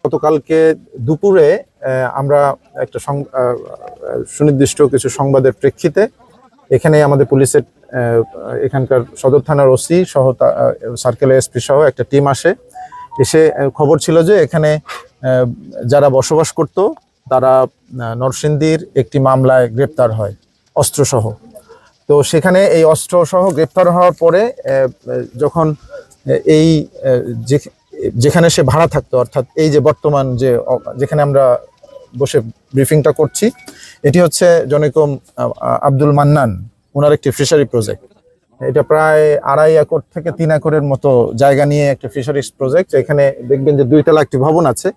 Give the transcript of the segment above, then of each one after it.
গতকালকে দুপুরে আমরা একটা সুনির্দিষ্ট কিছু সংবাদের প্রেক্ষিতে এখানে আমাদের পুলিশের এখানকার সদর থানার ওসি সহ সার্কেল এসপি সহ একটা টিম এসে খবর ছিল যে এখানে যারা বসবাস করত তারা নরসিংদীর একটি মামলায় গ্রেপ্তার হয় অস্ত্রসহ। তো সেখানে এই অস্ত্রসহ গ্রেপ্তার হওয়ার পরে যখন এই যেখানে সে ভাড়া থাকতো, অর্থাৎ এই যে বর্তমান যেখানে আমরা বসে ব্রিফিংটা করছি, এটি হচ্ছে জনৈকম আব্দুল মান্নান, ওনার একটি ফিশারি প্রজেক্ট। এটা প্রায় 2.5 একর থেকে 3 একরের মতো জায়গা নিয়ে একটা ফিশারিজ প্রজেক্ট। এখানে দেখবেন যে 2 তলা একটি ভবন আছে।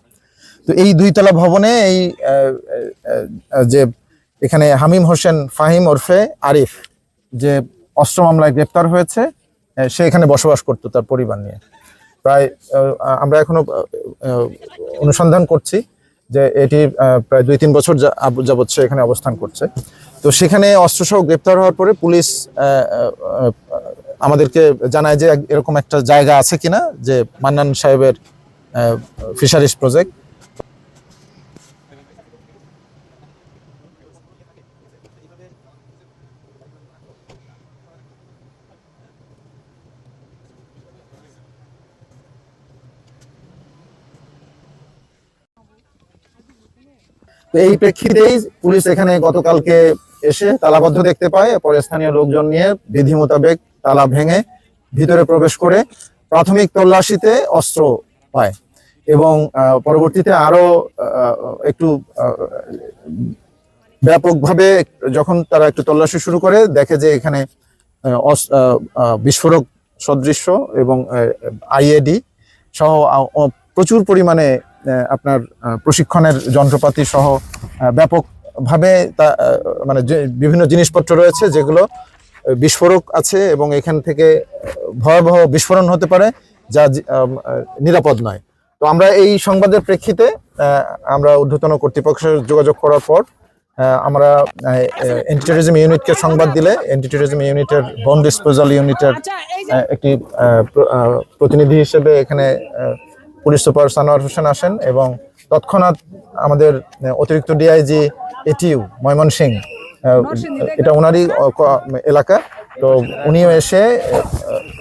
তো এই 2 তলা ভবনে এই যে এখানে হামিম হোসেন ফাহিম ওরফে আরিফ যে অস্ত্র মামলায় গ্রেপ্তার হয়েছে, সে এখানে বসবাস করতো তার পরিবার নিয়ে। প্রায় আমরা এখনো অনুসন্ধান করছি যে এটি প্রায় 2-3 বছর যাবৎ সে এখানে অবস্থান করছে। তো সেখানে অস্ত্রসহ গ্রেপ্তার হওয়ার পরে পুলিশ আমাদেরকে জানায় যে এরকম একটা জায়গা আছে কিনা, যে মান্নান সাহেবের ফিশারিজ প্রজেক্ট। এই প্রেক্ষিতেই পুলিশ এখানে গতকালকে এসে তালাবদ্ধ দেখতে পায়, পরে স্থানীয় লোকজন নিয়ে বিধি মোতাবেক তালা ভেঙে ভিতরে প্রবেশ করে প্রাথমিক তল্লাশিতে অস্ত্র পায় এবং পরবর্তীতে আরো একটু ব্যাপকভাবে যখন তারা একটু তল্লাশি শুরু করে, দেখে যে এখানে বিস্ফোরক সদৃশ্য এবং আইএডি সহ প্রচুর পরিমাণে আপনার প্রশিক্ষণের যন্ত্রপাতি সহ ব্যাপকভাবে মানে বিভিন্ন জিনিসপত্র রয়েছে যেগুলো বিস্ফোরক আছে এবং এখান থেকে ভয়াবহ বিস্ফোরণ হতে পারে, যা নিরাপদ নয়। তো আমরা এই সংবাদের প্রেক্ষিতে আমরা ঊর্ধ্বতন কর্তৃপক্ষের যোগাযোগ করার পর আমরা অ্যান্টি টেররিজম ইউনিটকে সংবাদ দিলে অ্যান্টি টেররিজম ইউনিটের বোম ডিসপোজাল ইউনিটের একটি প্রতিনিধি হিসেবে এখানে পুলিশ সুপার সানোয়ার হোসেন আসেন এবং তৎক্ষণাৎ আমাদের অতিরিক্ত ডিআইজি এটিইউ ময়মনসিংহ, এটা ওনারই এলাকা, তো উনিও এসে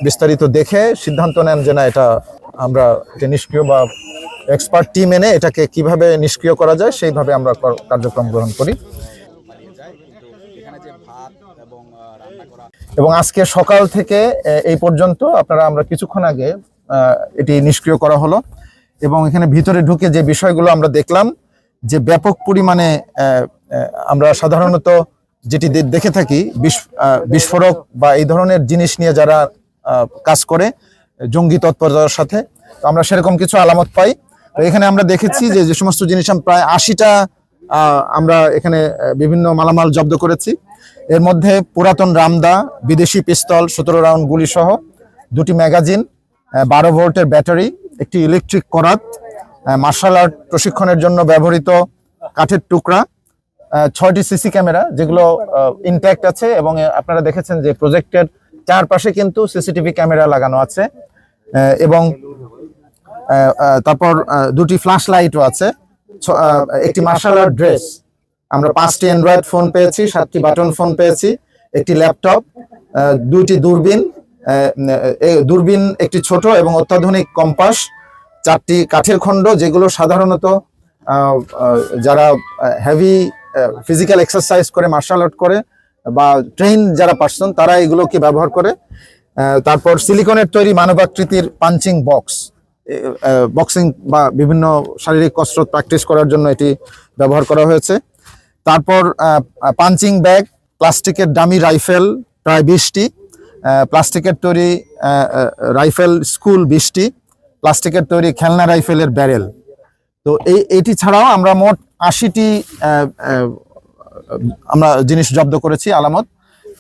বিস্তারিত দেখে সিদ্ধান্ত নেন যে না, এটা আমরা নিষ্ক্রিয় বা এক্সপার্ট টিম এনে এটাকে কিভাবে নিষ্ক্রিয় করা যায় সেইভাবে আমরা কার্যক্রম গ্রহণ করি। এবং আজকে সকাল থেকে এই পর্যন্ত আমরা কিছুক্ষণ আগে এটি নিষ্ক্রিয় করা হলো এবং এখানে ভিতরে ঢুকে যে বিষয়গুলো আমরা দেখলাম, যে ব্যাপক পরিমাণে আমরা সাধারণত যেটি দেখে থাকি বিস্ফোরক বা এই ধরনের জিনিস নিয়ে যারা কাজ করে জঙ্গি তৎপরতার সাথে, তো আমরা সেরকম কিছু আলামত পাই। তো এখানে আমরা দেখেছি যে সমস্ত জিনিস প্রায় 80টা আমরা এখানে বিভিন্ন মালামাল জব্দ করেছি। এর মধ্যে পুরাতন রামদা, বিদেশি পিস্তল 17 রাউন্ড গুলি সহ 2টি ম্যাগাজিন, 12 ভোল্টের ব্যাটারি, একটি ইলেকট্রিক করাত, মার্শাল আর্ট প্রশিক্ষণের জন্য ব্যবহৃত কাঠের টুকরা, 6টি সিসি ক্যামেরা যেগুলো ইনট্যাক্ট আছে এবং আপনারা দেখেছেন যে প্রজেক্টের চারপাশে কিন্তু সিসিটিভি ক্যামেরা লাগানো আছে এবং তারপর 2টি ফ্ল্যাশ লাইটও আছে, একটি মার্শাল আর্ট ড্রেস, আমরা 5টি অ্যান্ড্রয়েড ফোন পেয়েছি, 7টি বাটন ফোন পেয়েছি, একটি ল্যাপটপ, 2টি দূরবীন, একটি ছোট এবং অত্যাধুনিক কম্পাস, 4টি কাঠের খণ্ড যেগুলো সাধারণত যারা হেভি ফিজিক্যাল এক্সারসাইজ করে, মার্শাল আর্ট করে বা ট্রেন যারা পার্সন তারা এগুলোকে ব্যবহার করে। তারপর সিলিকনের তৈরি মানবাকৃতির পাঞ্চিং বক্সিং বা বিভিন্ন শারীরিক কসরত প্র্যাকটিস করার জন্য এটি ব্যবহার করা হয়েছে। তারপর পাঞ্চিং ব্যাগ, প্লাস্টিকের ডামি রাইফেল প্রায় 20টি, প্লাস্টিকের তৈরি রাইফেল স্কুল 20টি, প্লাস্টিকের তৈরি খেলনা রাইফেলের ব্যারেল। তো এইটি ছাড়াও আমরা মোট 80টি আমরা জিনিস জব্দ করেছি আলামত।